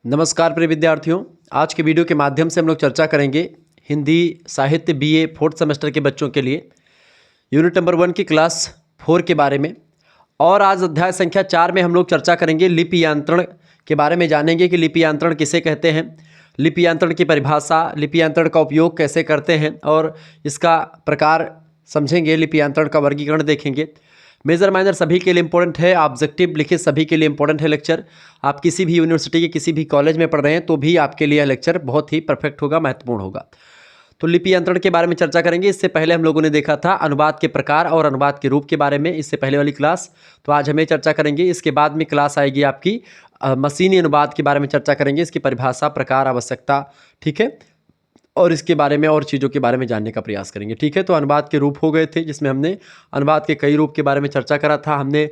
नमस्कार प्रिय विद्यार्थियों। आज के वीडियो के माध्यम से हम लोग चर्चा करेंगे हिंदी साहित्य बीए फोर्थ सेमेस्टर के बच्चों के लिए यूनिट नंबर 1 की क्लास 4 के बारे में। और आज अध्याय संख्या 4 में हम लोग चर्चा करेंगे लिपियांत्रण के बारे में। जानेंगे कि लिपियांत्रण किसे कहते हैं, लिपियांत्रण की परिभाषा, लिपियांत्रण का उपयोग कैसे करते हैं और इसका प्रकार समझेंगे, लिपियांत्रण का वर्गीकरण देखेंगे। मेजर माइनर सभी के लिए इंपॉर्टेंट है, ऑब्जेक्टिव लिखित सभी के लिए इंपॉर्टेंट है लेक्चर। आप किसी भी यूनिवर्सिटी के किसी भी कॉलेज में पढ़ रहे हैं तो भी आपके लिए लेक्चर बहुत ही परफेक्ट होगा, महत्वपूर्ण होगा। तो लिपियांत्रण के बारे में चर्चा करेंगे। इससे पहले हम लोगों ने देखा था अनुवाद के प्रकार और अनुवाद के रूप के बारे में, इससे पहले वाली क्लास। तो आज हमें चर्चा करेंगे। इसके बाद में क्लास आएगी आपकी मशीनी अनुवाद के बारे में चर्चा करेंगे, इसकी परिभाषा, प्रकार, आवश्यकता, ठीक है, और इसके बारे में और चीज़ों के बारे में जानने का प्रयास करेंगे, ठीक है। तो अनुवाद के रूप हो गए थे, जिसमें हमने अनुवाद के कई रूप के बारे में चर्चा करा था। हमने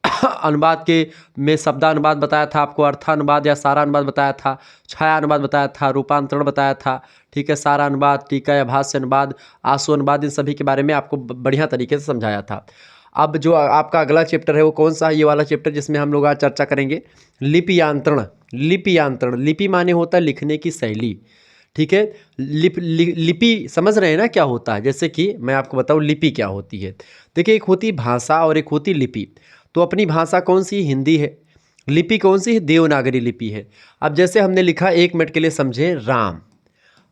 अनुवाद के में शब्दानुवाद बताया था आपको, अर्थानुवाद या सारा अनुवाद बताया था, छाया अनुवाद बताया था, रूपांतरण बताया था, ठीक है, सारा अनुवाद, टीका या भाष्य अनुवाद, आंसू अनुवाद, इन सभी के बारे में आपको बढ़िया तरीके से समझाया था। अब जो आपका अगला चैप्टर है वो कौन सा है? ये वाला चैप्टर जिसमें हम लोग आज चर्चा करेंगे लिपियांत्रण। लिपियांत्रण, लिपि माने होता है लिखने की शैली, ठीक है। लिपि समझ रहे हैं ना क्या होता है? जैसे कि मैं आपको बताऊं लिपि क्या होती है। देखिए, एक होती भाषा और एक होती लिपि। तो अपनी भाषा कौन सी? हिंदी है। लिपि कौन सी है? देवनागरी लिपि है। अब जैसे हमने लिखा, 1 मिनट के लिए समझे, राम।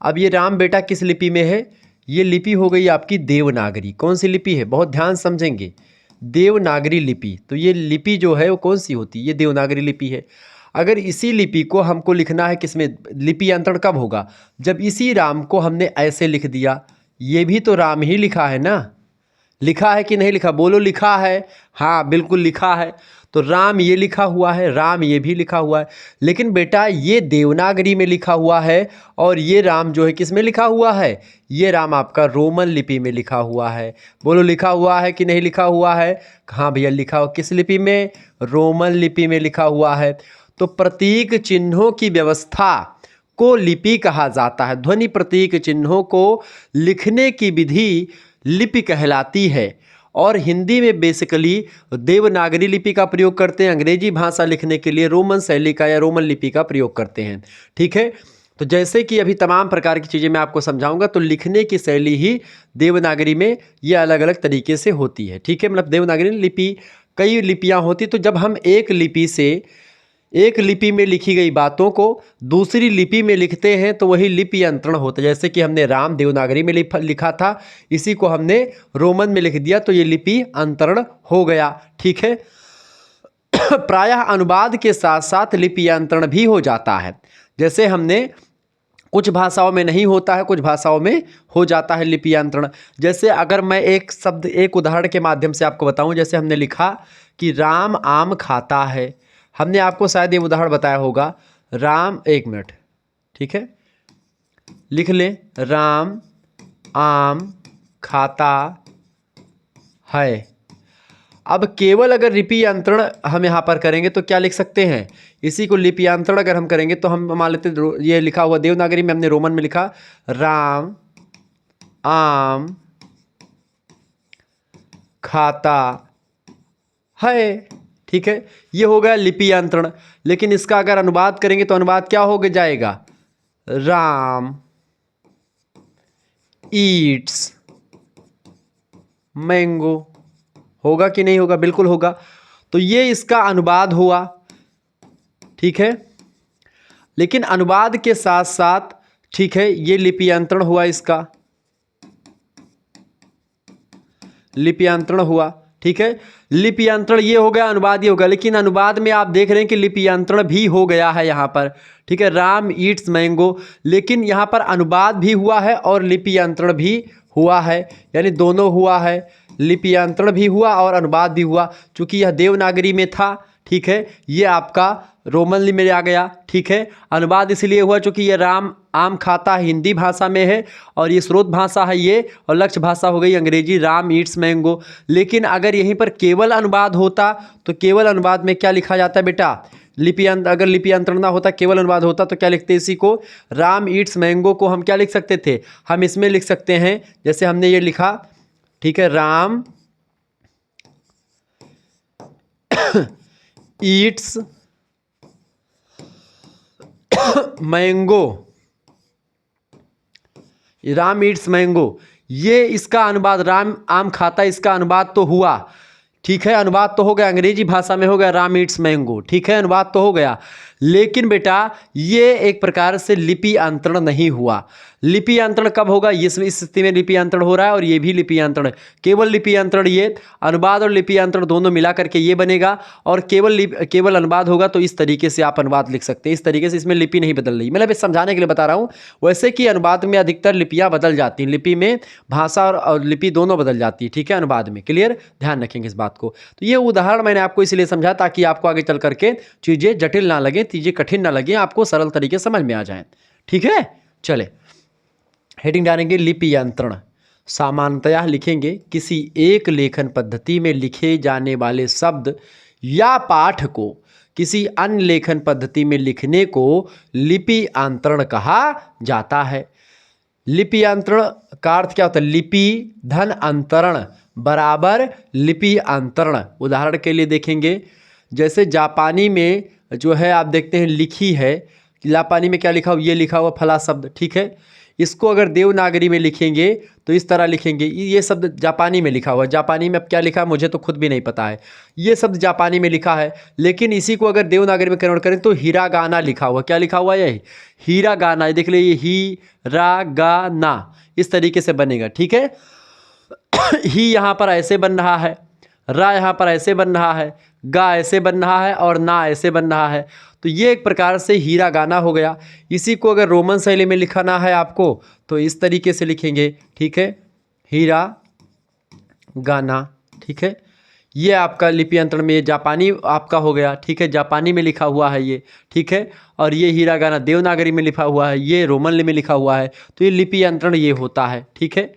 अब ये राम बेटा किस लिपि में है? ये लिपि हो गई आपकी देवनागरी। कौन सी लिपि है? बहुत ध्यान समझेंगे, देवनागरी लिपि। तो ये लिपि जो है वो कौन सी होती है? ये देवनागरी लिपि है। अगर इसी लिपि को हमको लिखना है किसमें? लिपियांत्रण कब होगा? जब इसी राम को हमने ऐसे लिख दिया। ये भी तो राम ही लिखा है ना, लिखा है कि नहीं लिखा? बोलो, लिखा है। हाँ, बिल्कुल लिखा है। तो राम ये लिखा हुआ है, राम ये भी लिखा हुआ है। लेकिन बेटा ये देवनागरी में लिखा हुआ है और ये राम जो है किस में लिखा हुआ है? ये राम आपका रोमन लिपि में लिखा हुआ है। बोलो, लिखा हुआ है कि नहीं लिखा हुआ है? हाँ भैया, लिखा हुआ। किस लिपि में? रोमन लिपि में लिखा हुआ है। तो प्रतीक चिन्हों की व्यवस्था को लिपि कहा जाता है। ध्वनि प्रतीक चिन्हों को लिखने की विधि लिपि कहलाती है। और हिंदी में बेसिकली देवनागरी लिपि का प्रयोग करते हैं, अंग्रेजी भाषा लिखने के लिए रोमन शैली का या रोमन लिपि का प्रयोग करते हैं, ठीक है। तो जैसे कि अभी तमाम प्रकार की चीज़ें मैं आपको समझाऊंगा, तो लिखने की शैली ही देवनागरी में ये अलग अलग तरीके से होती है, ठीक है। मतलब देवनागरी लिपि, कई लिपियाँ होती। तो जब हम एक लिपि से, एक लिपि में लिखी गई बातों को दूसरी लिपि में लिखते हैं तो वही लिपियंत्रण होता है। जैसे कि हमने राम देवनागरी में लिखा था, इसी को हमने रोमन में लिख दिया तो ये लिपि अंतरण हो गया, ठीक है। प्रायः अनुवाद के साथ साथ लिपियंत्रण भी हो जाता है। जैसे हमने कुछ भाषाओं में नहीं होता है, कुछ भाषाओं में हो जाता है लिपियंत्रण। जैसे अगर मैं एक शब्द, एक उदाहरण के माध्यम से आपको बताऊं, जैसे हमने लिखा कि राम आम खाता है। हमने आपको शायद ये उदाहरण बताया होगा, राम, 1 मिनट, ठीक है, लिख लें, राम आम खाता है। अब केवल अगर लिपियंत्रण हम यहाँ पर करेंगे तो क्या लिख सकते हैं? इसी को लिपियंत्रण अगर हम करेंगे तो हम मान लेते, ये लिखा हुआ देवनागरी में, हमने रोमन में लिखा राम आम खाता है, ठीक है। ये हो गया लिपियंत्रण। लेकिन इसका अगर अनुवाद करेंगे तो अनुवाद क्या हो जाएगा? Ram Yeats mango. होगा कि नहीं होगा? बिल्कुल होगा। तो ये इसका अनुवाद हुआ, ठीक है। लेकिन अनुवाद के साथ साथ, ठीक है, ये लिपियंत्रण हुआ, इसका लिपियंत्रण हुआ, ठीक है। लिपियंत्रण ये हो गया, अनुवाद ये होगा। लेकिन अनुवाद में आप देख रहे हैं कि लिपियंत्रण भी हो गया है यहाँ पर, ठीक है, राम ईट्स मैंगो। लेकिन यहाँ पर अनुवाद भी हुआ है और लिपियंत्रण भी हुआ है, यानी दोनों हुआ है। लिपियंत्रण भी हुआ और अनुवाद भी हुआ। चूंकि यह देवनागरी में था, ठीक है, ये आपका रोमन में आ गया, ठीक है। अनुवाद इसलिए हुआ चूंकि ये राम आम खाता हिंदी भाषा में है और ये स्रोत भाषा है ये, और लक्ष्य भाषा हो गई अंग्रेजी, राम ईट्स मैंगो। लेकिन अगर यहीं पर केवल अनुवाद होता तो केवल अनुवाद में क्या लिखा जाता है बेटा? अगर लिपियंत्रण ना होता, केवल अनुवाद होता तो क्या लिखते? इसी को राम ईट्स मैंगो को हम क्या लिख सकते थे? हम इसमें लिख सकते हैं, जैसे हमने ये लिखा, ठीक है, Ram Yeats mango, Ram Yeats mango, ये इसका अनुवाद राम आम खाता, इसका अनुवाद तो हुआ, ठीक है, अनुवाद तो हो गया, अंग्रेजी भाषा में हो गया राम ईट्स मैंगो, ठीक है, अनुवाद तो हो गया। लेकिन बेटा ये एक प्रकार से लिपि अंतरण नहीं हुआ। लिपि अंतरण कब होगा? इस स्थिति में लिपि अंतरण हो रहा है और ये भी लिपि अंतरण, केवल लिपि अंतरण, ये अनुवाद और लिपि अंतरण दोनों मिला करके ये बनेगा, और केवल अनुवाद होगा तो इस तरीके से आप अनुवाद लिख सकते हैं। इस तरीके से इसमें लिपि नहीं बदल रही, मतलब समझाने के लिए बता रहा हूँ। वैसे कि अनुवाद में अधिकतर लिपियाँ बदल जाती हैं, लिपि में भाषा और लिपि दोनों बदल जाती है, ठीक है, अनुवाद में। क्लियर, ध्यान रखेंगे इस बात को। तो ये उदाहरण मैंने आपको इसलिए समझा ताकि आपको आगे चल करके चीज़ें जटिल ना लगे, चीज़ें कठिन ना लगे, आपको सरल तरीके समझ में आ जाए, ठीक है। चले हेडिंग डालेंगे लिपि यंत्रण। सामान्यतः लिखेंगे किसी एक लेखन पद्धति में लिखे जाने वाले शब्द या पाठ को किसी अन्य लेखन पद्धति में लिखने को लिपि अंतरण कहा जाता है। लिपि अंतरण का अर्थ क्या होता है? लिपि धन अंतरण बराबर लिपि अंतरण। उदाहरण के लिए देखेंगे, जैसे जापानी में जो है आप देखते हैं लिखी है, जापानी में क्या लिखा हुआ? ये लिखा हुआ फला शब्द, ठीक है। इसको अगर देवनागरी में लिखेंगे तो इस तरह लिखेंगे, ये शब्द जापानी में लिखा हुआ है। जापानी में अब क्या लिखा है मुझे तो खुद भी नहीं पता है, ये शब्द जापानी में लिखा है, लेकिन इसी को अगर देवनागरी में कन्वर्ट करें तो हिरागाना लिखा हुआ। क्या लिखा हुआ है? ये हिरागाना, देख लीजिए, हिरागाना इस तरीके से बनेगा, ठीक है। ही यहाँ पर ऐसे बन रहा है, रा यहाँ पर ऐसे बन रहा है, गा ऐसे बन रहा है और ना ऐसे बन रहा है। तो ये एक प्रकार से हीरा गाना हो गया। इसी को अगर रोमन शैली में लिखना है आपको तो इस तरीके से लिखेंगे, ठीक है, हीरा गाना, ठीक है। ये आपका लिपि अंतरण में जापानी आपका हो गया, ठीक है, जापानी में लिखा हुआ है ये, ठीक है। और ये हीरा गाना देवनागरी में लिखा हुआ है, ये रोमन में लिखा हुआ है। तो ये लिपि अंतरण ये होता है, ठीक है।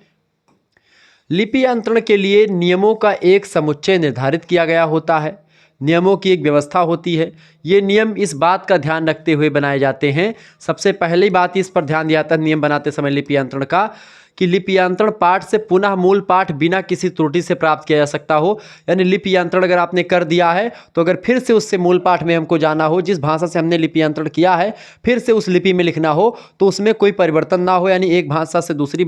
लिपि अंतरण के लिए नियमों का एक समुच्चय निर्धारित किया गया होता है, नियमों की एक व्यवस्था होती है। ये नियम इस बात का ध्यान रखते हुए बनाए जाते हैं, सबसे पहली बात इस पर ध्यान दिया जाता है नियम बनाते समय लिपि अंतरण का, कि लिपियांतरण पाठ से पुनः मूल पाठ बिना किसी त्रुटि से प्राप्त किया जा सकता हो। यानी लिपियांतरण अगर आपने कर दिया है तो अगर फिर से उससे मूल पाठ में हमको जाना हो, जिस भाषा से हमने लिपियांतरण किया है फिर से उस लिपि में लिखना हो तो उसमें कोई परिवर्तन ना हो, यानी एक भाषा से दूसरी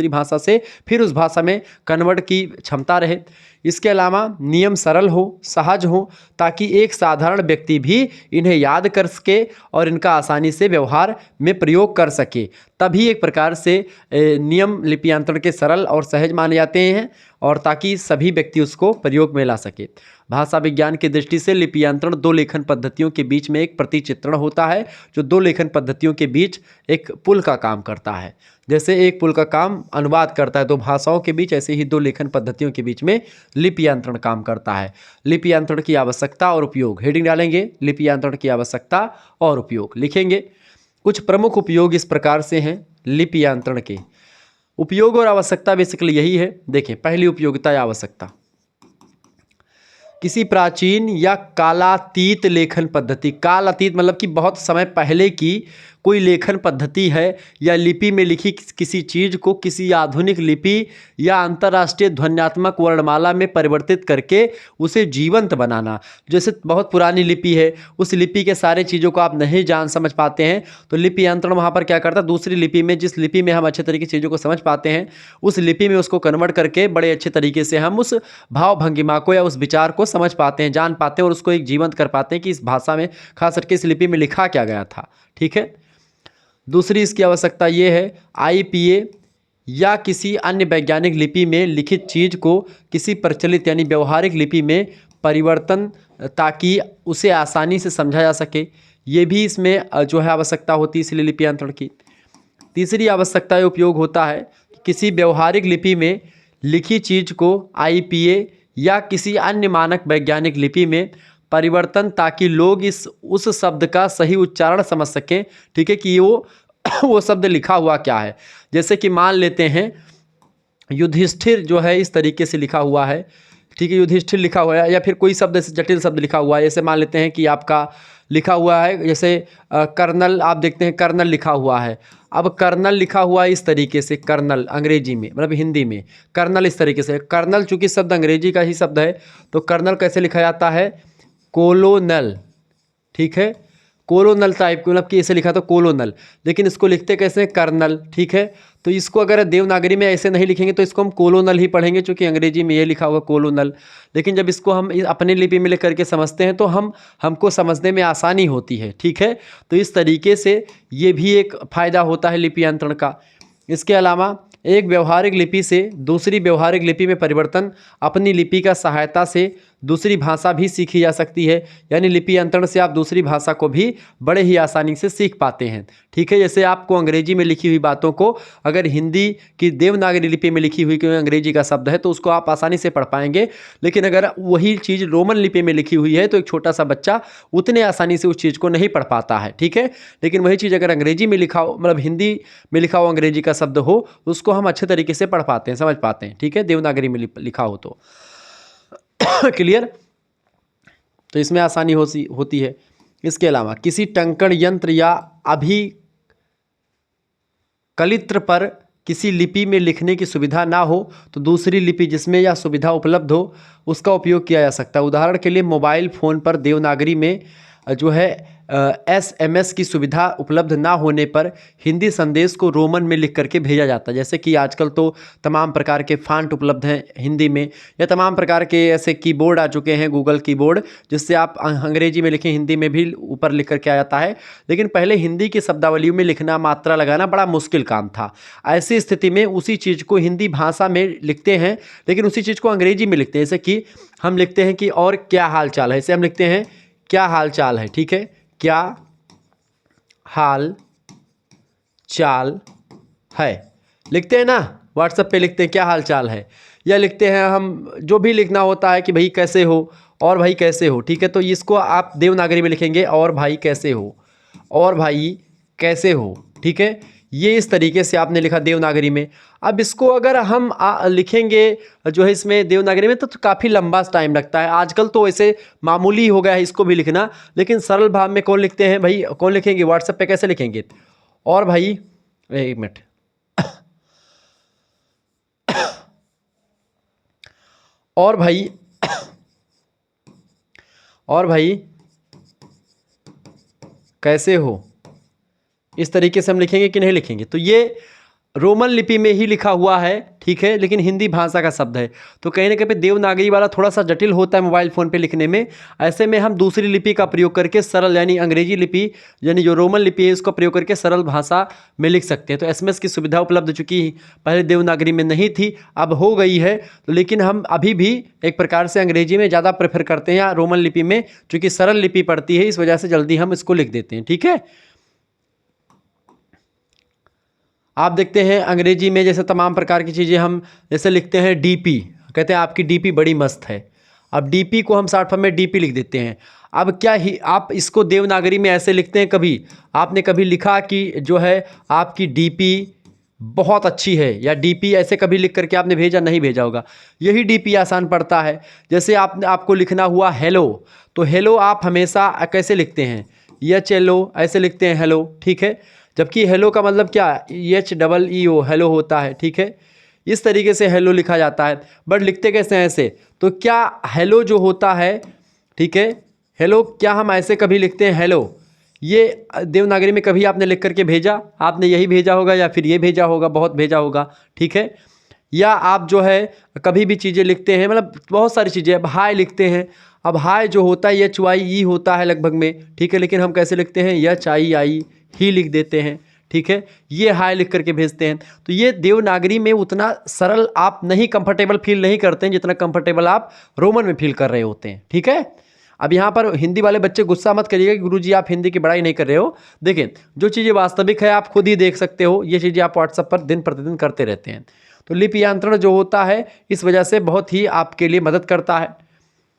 भाषा से फिर उस भाषा में कन्वर्ट की क्षमता रहे। इसके अलावा नियम सरल हो, सहज हो, ताकि एक साधारण व्यक्ति भी इन्हें याद कर सके और इनका आसानी से व्यवहार में प्रयोग कर सके। तभी एक प्रकार से नियम लिपियांतरण के सरल और सहज माने जाते हैं, और ताकि सभी व्यक्ति उसको प्रयोग में ला सके। भाषा विज्ञान की दृष्टि से लिपियांतरण दो लेखन पद्धतियों के बीच में एक प्रतिचित्रण होता है, जो दो लेखन पद्धतियों के बीच एक पुल का काम करता है। जैसे एक पुल का काम अनुवाद करता है दो भाषाओं के बीच, ऐसे ही दो लेखन पद्धतियों के बीच में लिपियांतरण काम करता है। लिपियांतरण की आवश्यकता और उपयोग, हेडिंग डालेंगे लिपियांतरण की आवश्यकता और उपयोग, लिखेंगे कुछ प्रमुख उपयोग इस प्रकार से हैं लिपियांतरण के। उपयोग और आवश्यकता बेसिकली यही है। देखिए, पहली उपयोगिता या आवश्यकता, किसी प्राचीन या कालातीत लेखन पद्धति, कालातीत मतलब कि बहुत समय पहले की कोई लेखन पद्धति है या लिपि में लिखी किसी चीज़ को किसी आधुनिक लिपि या अंतर्राष्ट्रीय ध्वन्यात्मक वर्णमाला में परिवर्तित करके उसे जीवंत बनाना। जैसे बहुत पुरानी लिपि है, उस लिपि के सारे चीज़ों को आप नहीं जान समझ पाते हैं तो लिपियांतरण वहाँ पर क्या करता है, दूसरी लिपि में जिस लिपि में हम अच्छे तरीके से चीज़ों को समझ पाते हैं उस लिपि में उसको कन्वर्ट करके बड़े अच्छे तरीके से हम उस भाव भंगिमा को या उस विचार को समझ पाते हैं, जान पाते हैं और उसको एक जीवंत कर पाते हैं कि इस भाषा में खास करके इस लिपि में लिखा क्या गया था। ठीक है। दूसरी इसकी आवश्यकता ये है, IPA या किसी अन्य वैज्ञानिक लिपि में लिखित चीज़ को किसी प्रचलित यानी व्यवहारिक लिपि में परिवर्तन, ताकि उसे आसानी से समझा जा सके, ये भी इसमें जो है आवश्यकता होती है इसलिए लिपियांतरण की। तीसरी आवश्यकता उपयोग होता है कि किसी व्यवहारिक लिपि में लिखी चीज़ को IPA या किसी अन्य मानक वैज्ञानिक लिपि में परिवर्तन, ताकि लोग उस शब्द का सही उच्चारण समझ सकें। ठीक है, कि वो शब्द लिखा हुआ क्या है। जैसे कि मान लेते हैं युधिष्ठिर जो है इस तरीके से लिखा हुआ है, ठीक है, युधिष्ठिर लिखा हुआ है, या फिर कोई शब्द ऐसे जटिल शब्द लिखा हुआ है। जैसे मान लेते हैं कि आपका लिखा हुआ है जैसे कर्नल, आप देखते हैं कर्नल लिखा हुआ है। अब कर्नल लिखा हुआ है इस तरीके से, कर्नल अंग्रेजी में मतलब हिंदी में कर्नल इस तरीके से, कर्नल चूंकि शब्द अंग्रेजी का ही शब्द है तो कर्नल कैसे लिखा जाता है, कोलोनल। ठीक है, कोलोनल टाइप, मतलब कि ऐसे लिखा तो कोलोनल, लेकिन इसको लिखते कैसे हैं, कर्नल। ठीक है, तो इसको अगर देवनागरी में ऐसे नहीं लिखेंगे तो इसको हम कोलोनल ही पढ़ेंगे, क्योंकि अंग्रेजी में ये लिखा हुआ कोलोनल। लेकिन जब इसको हम अपने लिपि में लिख करके समझते हैं तो हमको समझने में आसानी होती है। ठीक है, तो इस तरीके से ये भी एक फ़ायदा होता है लिपियंत्रण का। इसके अलावा एक व्यवहारिक लिपि से दूसरी व्यवहारिक लिपि में परिवर्तन अपनी लिपि का सहायता से दूसरी भाषा भी सीखी जा सकती है। यानी लिपियंत्रण से आप दूसरी भाषा को भी बड़े ही आसानी से सीख पाते हैं। ठीक है, जैसे आपको अंग्रेजी में लिखी हुई बातों को अगर हिंदी की देवनागरी लिपि में लिखी हुई कोई अंग्रेजी का शब्द है तो उसको आप आसानी से पढ़ पाएंगे, लेकिन अगर वही चीज़ रोमन लिपि में लिखी हुई है तो एक छोटा सा बच्चा उतने आसानी से उस चीज़ को नहीं पढ़ पाता है। ठीक है, लेकिन वही चीज़ अगर अंग्रेजी में लिखा हो, मतलब हिंदी में लिखा हो अंग्रेजी का शब्द हो, तो उसको हम अच्छे तरीके से पढ़ पाते हैं, समझ पाते हैं। ठीक है, देवनागरी में लिखा हो तो क्लियर, तो इसमें आसानी होती है। इसके अलावा किसी टंकण यंत्र या अभिकलित्र पर किसी लिपि में लिखने की सुविधा ना हो तो दूसरी लिपि जिसमें यह सुविधा उपलब्ध हो उसका उपयोग किया जा सकता है। उदाहरण के लिए मोबाइल फ़ोन पर देवनागरी में जो है SMS की सुविधा उपलब्ध ना होने पर हिंदी संदेश को रोमन में लिख करके भेजा जाता है। जैसे कि आजकल तो तमाम प्रकार के फ़ॉन्ट उपलब्ध हैं हिंदी में, या तमाम प्रकार के ऐसे कीबोर्ड आ चुके हैं, गूगल कीबोर्ड, जिससे आप अंग्रेजी में लिखें हिंदी में भी ऊपर लिख करके आ जाता है। लेकिन पहले हिंदी की शब्दावलियों में लिखना, मात्रा लगाना बड़ा मुश्किल काम था। ऐसी स्थिति में उसी चीज़ को हिंदी भाषा में लिखते हैं, लेकिन उसी चीज़ को अंग्रेजी में लिखते हैं। जैसे कि हम लिखते हैं कि और क्या हाल चाल है, इसे हम लिखते हैं क्या हाल चाल है। ठीक है, क्या हाल चाल है लिखते हैं ना, व्हाट्सएप पे लिखते हैं क्या हाल चाल है, या लिखते हैं हम जो भी लिखना होता है कि भाई कैसे हो, और भाई कैसे हो। ठीक है, तो इसको आप देवनागरी में लिखेंगे और भाई कैसे हो, और भाई कैसे हो। ठीक है, ये इस तरीके से आपने लिखा देवनागरी में। अब इसको अगर हम लिखेंगे जो है इसमें देवनागरी में तो काफ़ी लंबा टाइम लगता है। आजकल तो वैसे मामूली हो गया है इसको भी लिखना, लेकिन सरल भाव में कौन लिखते हैं भाई, कौन लिखेंगे, व्हाट्सएप पे कैसे लिखेंगे, और भाई, एक मिनट, और भाई, और भाई कैसे हो, इस तरीके से हम लिखेंगे कि नहीं लिखेंगे। तो ये रोमन लिपि में ही लिखा हुआ है। ठीक है, लेकिन हिंदी भाषा का शब्द है, तो कहीं ना कहीं पे देवनागरी वाला थोड़ा सा जटिल होता है मोबाइल फ़ोन पे लिखने में। ऐसे में हम दूसरी लिपि का प्रयोग करके सरल, यानी अंग्रेजी लिपि, यानी जो रोमन लिपि है इसको प्रयोग करके सरल भाषा में लिख सकते हैं। तो SMS की सुविधा उपलब्ध, चूँकि पहले देवनागरी में नहीं थी, अब हो गई है, तो लेकिन हम अभी भी एक प्रकार से अंग्रेजी में ज़्यादा प्रेफर करते हैं या रोमन लिपि में, चूँकि सरल लिपि पड़ती है, इस वजह से जल्दी हम इसको लिख देते हैं। ठीक है, आप देखते हैं अंग्रेजी में जैसे तमाम प्रकार की चीज़ें हम जैसे लिखते हैं DP, कहते हैं आपकी DP बड़ी मस्त है। अब DP को हम शॉर्ट फॉर्म में DP लिख देते हैं। अब क्या ही आप इसको देवनागरी में ऐसे लिखते हैं, कभी आपने कभी लिखा कि जो है आपकी DP बहुत अच्छी है, या DP ऐसे कभी लिख करके आपने भेजा, नहीं भेजा होगा। यही DP आसान पड़ता है। जैसे आपको लिखना हुआ हेलो, तो हेलो आप हमेशा कैसे लिखते हैं, HLO ऐसे लिखते हैं हेलो। ठीक है, जबकि हेलो का मतलब क्या, HEEO हेलो होता है। ठीक है, इस तरीके से हेलो लिखा जाता है, बट लिखते कैसे हैं ऐसे। तो क्या हेलो जो होता है, ठीक है, हेलो क्या हम ऐसे कभी लिखते हैं हेलो, ये देवनागरी में कभी आपने लिख करके भेजा, आपने यही भेजा होगा या फिर ये भेजा होगा, बहुत भेजा होगा। ठीक है, या आप जो है कभी भी चीज़ें लिखते हैं, मतलब बहुत सारी चीज़ें, अब हाय लिखते हैं, अब हाय जो होता है HYE होता है लगभग में। ठीक है, लेकिन हम कैसे लिखते हैं, HII ही लिख देते हैं। ठीक है, ये हाय लिख करके भेजते हैं। तो ये देवनागरी में उतना सरल आप नहीं कंफर्टेबल फील नहीं करते हैं जितना कंफर्टेबल आप रोमन में फील कर रहे होते हैं। ठीक है, अब यहाँ पर हिंदी वाले बच्चे गुस्सा मत करिएगा कि गुरुजी आप हिंदी की बड़ाई नहीं कर रहे हो। देखें, जो चीज़ें वास्तविक है आप खुद ही देख सकते हो, ये चीज़ें आप व्हाट्सएप पर दिन प्रतिदिन करते रहते हैं। तो लिपियंत्रण जो होता है इस वजह से बहुत ही आपके लिए मदद करता है।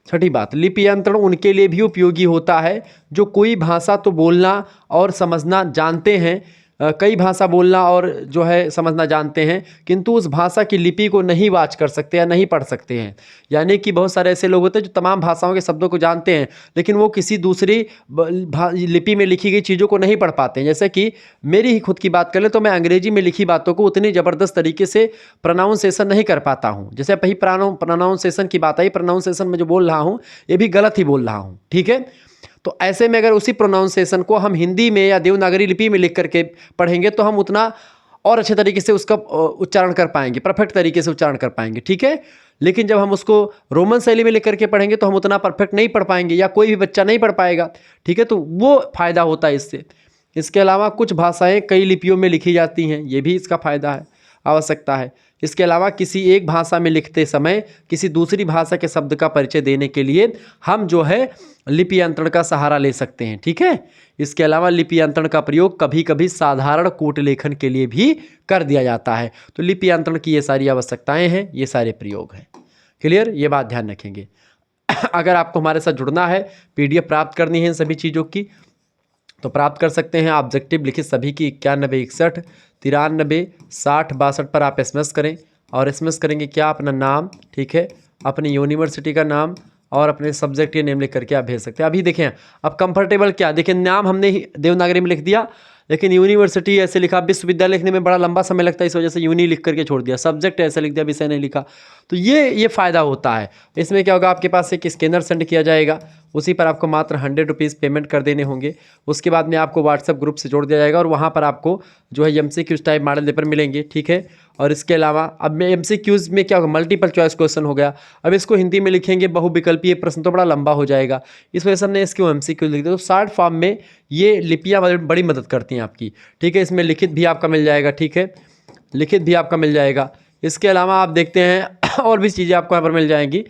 छठी बात, लिपियंत्रण उनके लिए भी उपयोगी होता है जो कोई भाषा तो बोलना और समझना जानते हैं, कई भाषा बोलना और जो है समझना जानते हैं, किंतु उस भाषा की लिपि को नहीं वाच कर सकते या नहीं पढ़ सकते हैं। यानी कि बहुत सारे ऐसे लोग होते हैं जो तमाम भाषाओं के शब्दों को जानते हैं, लेकिन वो किसी दूसरी लिपि में लिखी गई चीज़ों को नहीं पढ़ पाते हैं। जैसे कि मेरी ही खुद की बात कर ले तो मैं अंग्रेजी में लिखी बातों को उतनी ज़बरदस्त तरीके से प्रोनाउंसिएशन नहीं कर पाता हूँ। जैसे वही प्रोनाउंसिएशन की बात आई, प्रोनाउंसिएशन में जो बोल रहा हूँ ये भी गलत ही बोल रहा हूँ। ठीक है, तो ऐसे में अगर उसी प्रोनाउंसिएशन को हम हिंदी में या देवनागरी लिपि में लिख करके पढ़ेंगे तो हम उतना और अच्छे तरीके से उसका उच्चारण कर पाएंगे, परफेक्ट तरीके से उच्चारण कर पाएंगे, ठीक है। लेकिन जब हम उसको रोमन शैली में लिख करके पढ़ेंगे तो हम उतना परफेक्ट नहीं पढ़ पाएंगे या कोई भी बच्चा नहीं पढ़ पाएगा, ठीक है। तो वो फायदा होता है इससे। इसके अलावा कुछ भाषाएं कई लिपियों में लिखी जाती हैं, ये भी इसका फायदा है, आवश्यकता है। इसके अलावा किसी एक भाषा में लिखते समय किसी दूसरी भाषा के शब्द का परिचय देने के लिए हम जो है लिप्यंतरण का सहारा ले सकते हैं, ठीक है। इसके अलावा लिप्यंतरण का प्रयोग कभी कभी साधारण कूट लेखन के लिए भी कर दिया जाता है। तो लिप्यंतरण की ये सारी आवश्यकताएं हैं, ये सारे प्रयोग हैं। क्लियर, ये बात ध्यान रखेंगे। अगर आपको हमारे साथ जुड़ना है, PDF प्राप्त करनी है इन सभी चीज़ों की, तो प्राप्त कर सकते हैं। ऑब्जेक्टिव लिखित सभी की 91 61 93 60 62 पर आप SMS करें, और SMS करेंगे क्या, अपना नाम, ठीक है, अपनी यूनिवर्सिटी का नाम और अपने सब्जेक्ट के नेम लिख करके आप भेज सकते हैं। अभी देखें अब कंफर्टेबल क्या, देखिए नाम हमने देवनागरी में लिख दिया, लेकिन यूनिवर्सिटी ऐसे लिखा, विश्वविद्यालय लिखने में बड़ा लंबा समय लगता है, इस वजह से यूनि लिख करके छोड़ दिया, सब्जेक्ट ऐसे लिख दिया, विषय नहीं लिखा। तो ये फ़ायदा होता है। इसमें क्या होगा, आपके पास एक स्कैनर सेंड किया जाएगा, उसी पर आपको मात्र 100 रुपीज़ पेमेंट कर देने होंगे। उसके बाद में आपको व्हाट्सएप ग्रुप से जोड़ दिया जाएगा और वहाँ पर आपको जो है MCQs टाइप मॉडल पेपर मिलेंगे, ठीक है। और इसके अलावा अब MCQs में क्या होगा, मल्टीपल चॉइस क्वेश्चन हो गया। अब इसको हिंदी में लिखेंगे बहुविकल्पीय प्रश्न तो बड़ा लंबा हो जाएगा, इस वजह से हमने इसको MCQ लिख दिया। तो शॉर्ट फॉर्म में ये लिपियाँ बड़ी मदद करती हैं आपकी, ठीक है। इसमें लिखित भी आपका मिल जाएगा, ठीक है, लिखित भी आपका मिल जाएगा। इसके अलावा आप देखते हैं और भी चीज़ें आपको यहाँ पर मिल जाएंगी।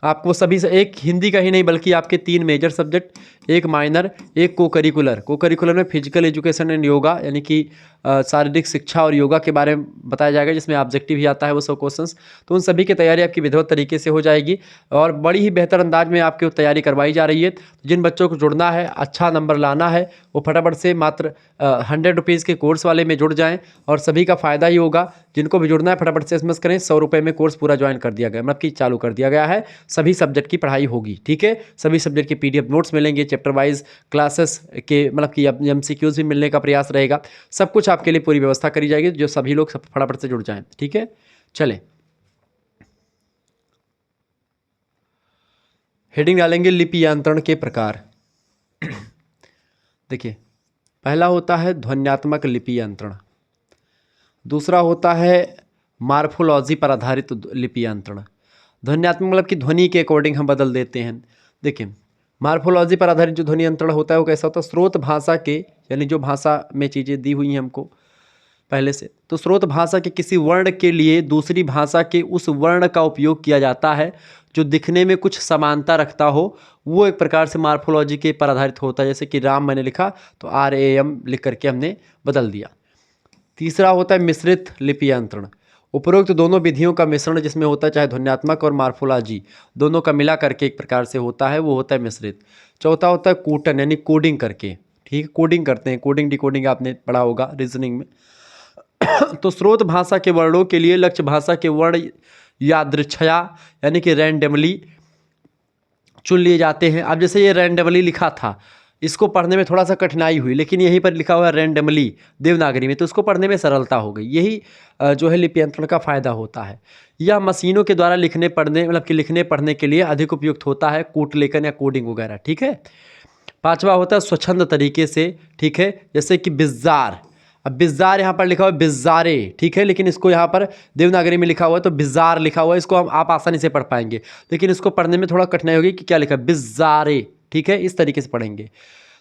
आपको सभी से एक हिंदी का ही नहीं बल्कि आपके 3 मेजर सब्जेक्ट, एक माइनर, एक को करिकुलर में फिजिकल एजुकेशन एंड योगा, यानी कि शारीरिक शिक्षा और योगा के बारे में बताया जाएगा, जिसमें ऑब्जेक्टिव ही आता है वो सब क्वेश्चंस। तो उन सभी की तैयारी आपकी विधिवत तरीके से हो जाएगी और बड़ी ही बेहतर अंदाज में आपकी तैयारी करवाई जा रही है। जिन बच्चों को जुड़ना है, अच्छा नंबर लाना है, वो फटाफट से मात्र 100 रुपीज़ के कोर्स वाले में जुड़ जाएँ और सभी का फ़ायदा ही होगा। जिनको भी जुड़ना है फटाफट से SMS करें, 100 रुपये में कोर्स पूरा ज्वाइन कर दिया गया, मतलब कि चालू कर दिया गया है। सभी सब्जेक्ट की पढ़ाई होगी, ठीक है। सभी सब्जेक्ट के PDF नोट्स मिलेंगे, चैप्टर वाइज क्लासेस के, मतलब कि MCQs भी मिलने का प्रयास रहेगा। सब कुछ आपके लिए पूरी व्यवस्था करी जाएगी, जो सभी लोग सब फटाफट से जुड़ जाएं, ठीक है। चलें, हेडिंग डालेंगे लिप्यंतरण के प्रकार। देखिए, पहला होता है ध्वन्यात्मक लिप्यंतरण, दूसरा होता है मार्फोलॉजी पर आधारित लिप्यंतरण। ध्वन्यात्मक मतलब कि ध्वनि के अकॉर्डिंग हम बदल देते हैं। देखिए, मार्फोलॉजी पर आधारित जो ध्वनि अंतरण होता है वो कैसा होता है, स्रोत भाषा के, यानी जो भाषा में चीज़ें दी हुई हैं हमको पहले से, तो स्रोत भाषा के किसी वर्ण के लिए दूसरी भाषा के उस वर्ण का उपयोग किया जाता है जो दिखने में कुछ समानता रखता हो, वो एक प्रकार से मार्फोलॉजी के पर आधारित होता है। जैसे कि राम मैंने लिखा तो RAM लिख करके हमने बदल दिया। तीसरा होता है मिश्रित लिप्यंतरण, उपरोक्त दोनों विधियों का मिश्रण जिसमें होता है, चाहे ध्वन्यात्मक और मार्फोलॉजी दोनों का मिला करके एक प्रकार से होता है, वो होता है मिश्रित। चौथा होता है कूटन, यानी कोडिंग करके, ठीक है, कोडिंग करते हैं, कोडिंग डिकोडिंग आपने पढ़ा होगा रीजनिंग में। तो स्रोत भाषा के वर्णों के लिए लक्ष्य भाषा के वर्ण यादृच्छया, यानी कि रैंडमली चुन लिए जाते हैं। अब जैसे ये रैंडमली लिखा था, इसको पढ़ने में थोड़ा सा कठिनाई हुई, लेकिन यहीं पर लिखा हुआ है रैंडमली देवनागरी में, तो उसको पढ़ने में सरलता हो गई। यही जो है लिप्यंतरण का फ़ायदा होता है। यह मशीनों के द्वारा लिखने पढ़ने, मतलब कि लिखने पढ़ने के लिए अधिक उपयुक्त होता है, कूट लेखन या कोडिंग वगैरह, ठीक है। पांचवा होता है स्वच्छंद तरीके से, ठीक है, जैसे कि बिज़ार। अब बिज़ार यहाँ पर लिखा हुआ है बिज़ारे, ठीक है, लेकिन इसको यहाँ पर देवनागरी में लिखा हुआ है तो बिज़ार लिखा हुआ है, इसको आप आसानी से पढ़ पाएंगे, लेकिन इसको पढ़ने में थोड़ा कठिनाई होगी कि क्या लिखा है, बिज़ारे, ठीक है, इस तरीके से पढ़ेंगे।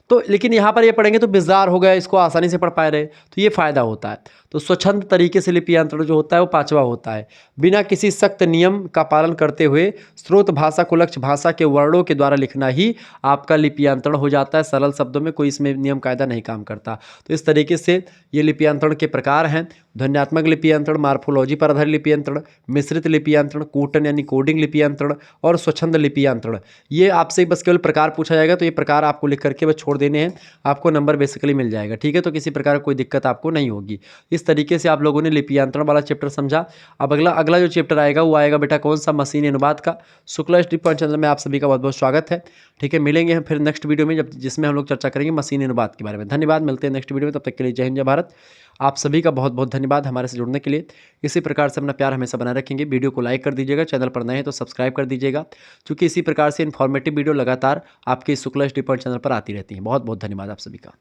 तो लेकिन यहाँ पर ये पढ़ेंगे तो बिज़ार हो गया, इसको आसानी से पढ़ पा रहे, तो ये फ़ायदा होता है। तो स्वच्छंद तरीके से लिप्यंतरण जो होता है वो पांचवा होता है। बिना किसी सख्त नियम का पालन करते हुए स्रोत भाषा को लक्ष्य भाषा के वर्णों के द्वारा लिखना ही आपका लिप्यंतरण हो जाता है। सरल शब्दों में कोई इसमें नियम कायदा नहीं काम करता। तो इस तरीके से ये लिप्यंतरण के प्रकार हैं, ध्वन्यात्मक लिप्यंतरण, मार्फोलॉजी पर आधारित लिप्यंतरण, मिश्रित लिप्यंतरण, कूटन यानी कोडिंग लिप्यंतरण और स्वच्छंद लिप्यंतरण। ये आपसे बस केवल प्रकार पूछा जाएगा, तो ये प्रकार आपको लिख करके बस छोड़ देने हैं, आपको नंबर बेसिकली मिल जाएगा, ठीक है। तो किसी प्रकार कोई दिक्कत आपको नहीं होगी। इस तरीके से आप लोगों ने लिप्यंतरण वाला चैप्टर समझा। अब अगला जो चैप्टर आएगा वो आएगा बेटा कौन सा, मशीनी अनुवाद का। शुक्ला एचडी पॉइंट चैनल में आप सभी का बहुत बहुत स्वागत है, ठीक है। मिलेंगे हम फिर नेक्स्ट वीडियो में जिसमें हम लोग चर्चा करेंगे मशीनी अनुवाद के बारे में। धन्यवाद, मिलते हैं नेक्स्ट वीडियो में, तब तक के लिए जय हिंद जय भारत। आप सभी का बहुत बहुत धन्यवाद हमारे से जुड़ने के लिए। इसी प्रकार से अपना प्यार हमेशा बनाए रखेंगे। वीडियो को लाइक कर दीजिएगा, चैनल पर नए हैं तो सब्सक्राइब कर दीजिएगा, क्योंकि इसी प्रकार से इन्फॉर्मेटिव वीडियो लगातार आपके शुक्ला स्टडी पॉइंट चैनल पर आती रहती हैं। बहुत बहुत धन्यवाद आप सभी का।